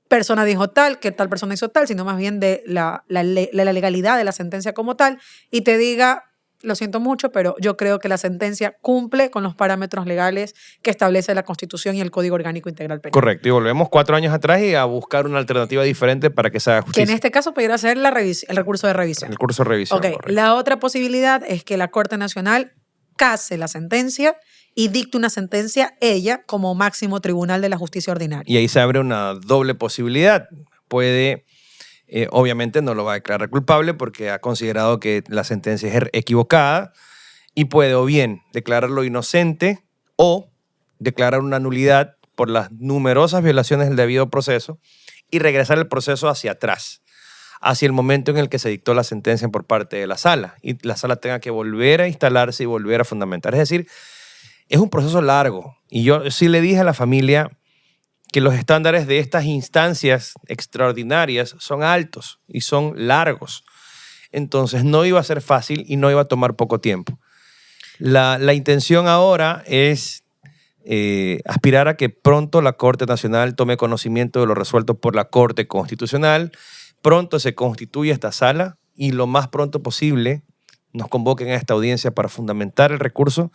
persona dijo tal, que tal persona hizo tal, sino más bien de la legalidad de la sentencia como tal, y te diga, lo siento mucho, pero yo creo que la sentencia cumple con los parámetros legales que establece la Constitución y el Código Orgánico Integral Penal. Correcto, y volvemos 4 años atrás y a buscar una alternativa diferente para que se haga Que en justicia. este caso pudiera ser el recurso de revisión. El curso de revisión. Ok, Correcto. la otra posibilidad es que la Corte Nacional case la sentencia y dicte una sentencia ella como máximo tribunal de la justicia ordinaria. Y ahí se abre una doble posibilidad. Puede, obviamente no lo va a declarar culpable porque ha considerado que la sentencia es equivocada y puede o bien declararlo inocente o declarar una nulidad por las numerosas violaciones del debido proceso y regresar el proceso hacia atrás, hacia el momento en el que se dictó la sentencia por parte de la sala y la sala tenga que volver a instalarse y volver a fundamentar. Es decir, es un proceso largo y yo sí le dije a la familia que los estándares de estas instancias extraordinarias son altos y son largos. Entonces no iba a ser fácil y no iba a tomar poco tiempo. La intención ahora es aspirar a que pronto la Corte Nacional tome conocimiento de lo resuelto por la Corte Constitucional, pronto se constituya esta sala y lo más pronto posible nos convoquen a esta audiencia para fundamentar el recurso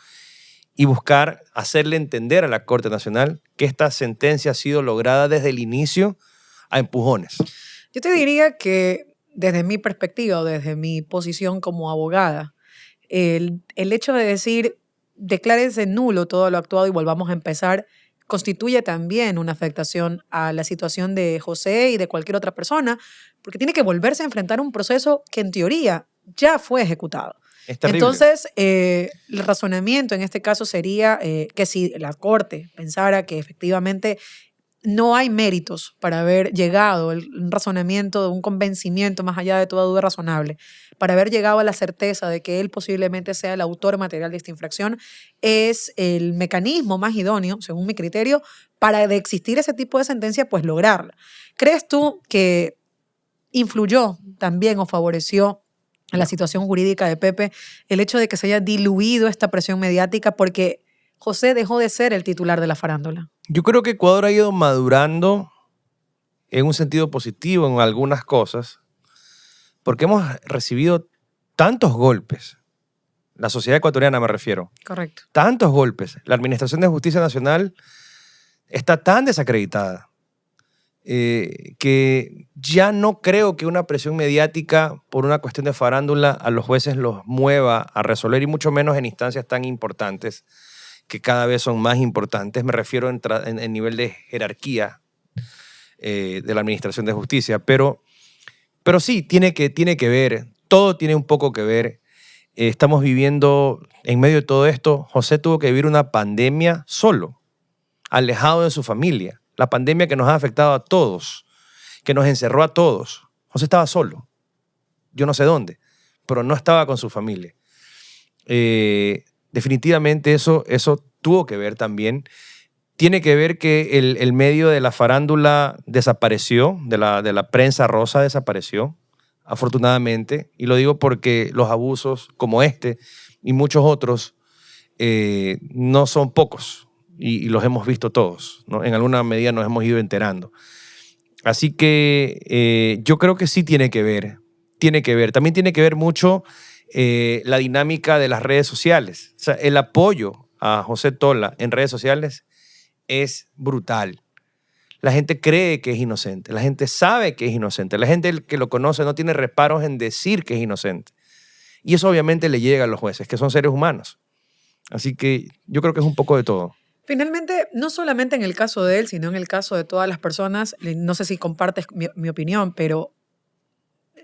y buscar hacerle entender a la Corte Nacional que esta sentencia ha sido lograda desde el inicio a empujones. Yo te diría que desde mi perspectiva o desde mi posición como abogada, el hecho de decir declárese nulo todo lo actuado y volvamos a empezar constituye también una afectación a la situación de José y de cualquier otra persona, porque tiene que volverse a enfrentar un proceso que en teoría ya fue ejecutado. Es terrible. Entonces, el razonamiento en este caso sería que si la Corte pensara que efectivamente no hay méritos para haber llegado un razonamiento, un convencimiento más allá de toda duda razonable, para haber llegado a la certeza de que él posiblemente sea el autor material de esta infracción, es el mecanismo más idóneo, según mi criterio, para de existir ese tipo de sentencia, pues lograrla. ¿Crees tú que influyó también o favoreció en la situación jurídica de Pepe el hecho de que se haya diluido esta presión mediática porque José dejó de ser el titular de la farándula? Yo creo que Ecuador ha ido madurando en un sentido positivo en algunas cosas, porque hemos recibido tantos golpes. La sociedad ecuatoriana me refiero. Correcto. Tantos golpes. La Administración de Justicia Nacional está tan desacreditada que ya no creo que una presión mediática por una cuestión de farándula a los jueces los mueva a resolver, y mucho menos en instancias tan importantes que cada vez son más importantes. Me refiero en nivel de jerarquía de la Administración de Justicia. Pero sí, tiene que ver, todo tiene un poco que ver. Estamos viviendo, en medio de todo esto, José tuvo que vivir una pandemia solo, alejado de su familia. La pandemia que nos ha afectado a todos, que nos encerró a todos. José estaba solo. Yo no sé dónde, pero no estaba con su familia. Definitivamente eso tuvo que ver también. Tiene que ver que el medio de la farándula desapareció, de la prensa rosa desapareció, afortunadamente. Y lo digo porque los abusos como este y muchos otros no son pocos y los hemos visto todos, ¿no? En alguna medida nos hemos ido enterando. Así que yo creo que sí tiene que ver. Tiene que ver. También tiene que ver mucho la dinámica de las redes sociales. O sea, el apoyo a José Tola en redes sociales es brutal. La gente cree que es inocente, la gente sabe que es inocente, la gente que lo conoce no tiene reparos en decir que es inocente. Y eso obviamente le llega a los jueces, que son seres humanos. Así que yo creo que es un poco de todo. Finalmente, no solamente en el caso de él, sino en el caso de todas las personas, no sé si compartes mi opinión, pero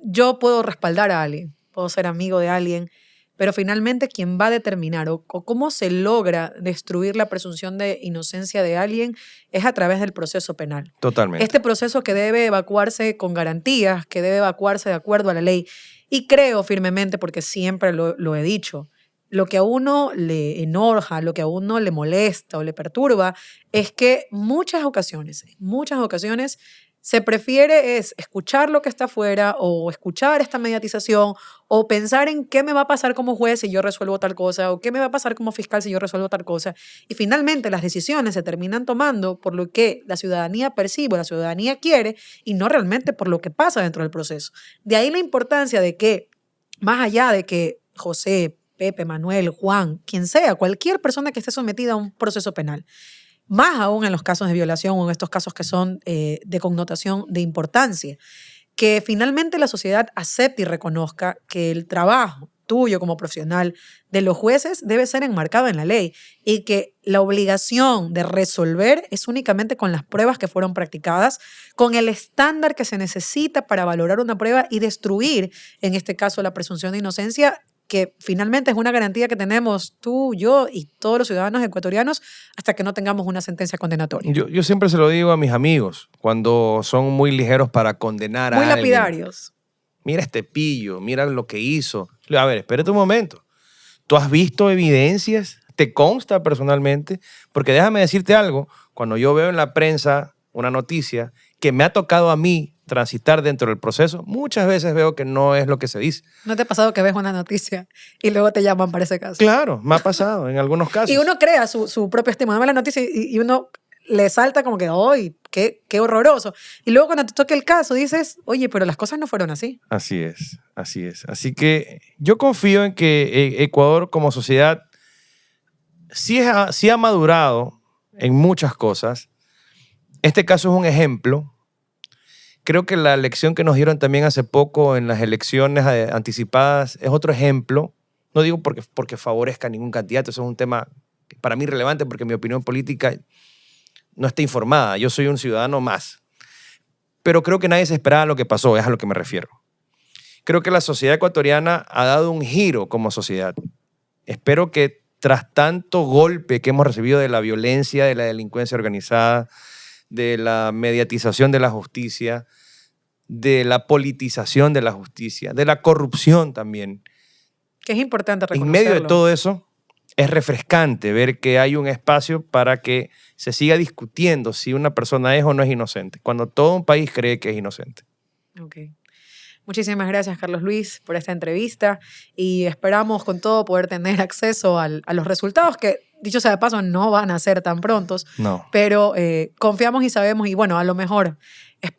yo puedo respaldar a alguien, puedo ser amigo de alguien, pero finalmente quien va a determinar o cómo se logra destruir la presunción de inocencia de alguien es a través del proceso penal. Totalmente. Este proceso que debe evacuarse con garantías, que debe evacuarse de acuerdo a la ley. Y creo firmemente, porque siempre lo he dicho, lo que a uno le enoja, lo que a uno le molesta o le perturba, es que muchas ocasiones, se prefiere es escuchar lo que está afuera o escuchar esta mediatización o pensar en qué me va a pasar como juez si yo resuelvo tal cosa o qué me va a pasar como fiscal si yo resuelvo tal cosa. Y finalmente las decisiones se terminan tomando por lo que la ciudadanía percibe, la ciudadanía quiere y no realmente por lo que pasa dentro del proceso. De ahí la importancia de que, más allá de que José Pepe, Manuel, Juan, quien sea, cualquier persona que esté sometida a un proceso penal. Más aún en los casos de violación o en estos casos que son de connotación de importancia. Que finalmente la sociedad acepte y reconozca que el trabajo tuyo como profesional de los jueces debe ser enmarcado en la ley y que la obligación de resolver es únicamente con las pruebas que fueron practicadas, con el estándar que se necesita para valorar una prueba y destruir, en este caso, la presunción de inocencia, que finalmente es una garantía que tenemos tú, yo y todos los ciudadanos ecuatorianos hasta que no tengamos una sentencia condenatoria. Yo siempre se lo digo a mis amigos cuando son muy ligeros para condenar Muy a alguien. lapidarios. Mira este pillo, mira lo que hizo. A ver, espérate un momento. ¿Tú has visto evidencias? ¿Te consta personalmente? Porque déjame decirte algo. Cuando yo veo en la prensa una noticia que me ha tocado a mí transitar dentro del proceso, muchas veces veo que no es lo que se dice. ¿No te ha pasado que ves una noticia y luego te llaman para ese caso? Claro, me ha pasado en algunos casos. Y uno crea su propio estímulo. Dame la noticia y uno le salta como que, ¡ay, qué horroroso! Y luego cuando te toca el caso dices, oye, pero las cosas no fueron así. Así es, así es. Así que yo confío en que Ecuador como sociedad sí ha madurado en muchas cosas. Este caso es un ejemplo. Creo que la lección que nos dieron también hace poco en las elecciones anticipadas es otro ejemplo. No digo porque favorezca a ningún candidato, eso es un tema para mí relevante porque mi opinión política no está informada. Yo soy un ciudadano más. Pero creo que nadie se esperaba lo que pasó, es a lo que me refiero. Creo que la sociedad ecuatoriana ha dado un giro como sociedad. Espero que tras tanto golpe que hemos recibido de la violencia, de la delincuencia organizada, de la mediatización de la justicia, de la politización de la justicia, de la corrupción también. Que es importante reconocerlo. En medio de todo eso, es refrescante ver que hay un espacio para que se siga discutiendo si una persona es o no es inocente, cuando todo un país cree que es inocente. Ok. Muchísimas gracias, Carlos Luis, por esta entrevista y esperamos con todo poder tener acceso a los resultados que, dicho sea de paso, no van a ser tan prontos, No. pero confiamos y sabemos y bueno, a lo mejor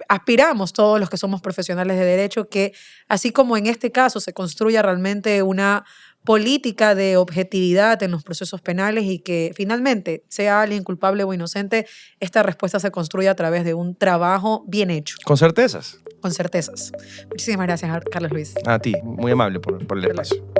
aspiramos todos los que somos profesionales de derecho que así como en este caso se construya realmente una política de objetividad en los procesos penales y que finalmente sea alguien culpable o inocente, esta respuesta se construye a través de un trabajo bien hecho. Con certezas. Con certezas. Muchísimas gracias, Carlos Luis. A ti, muy amable por el espacio.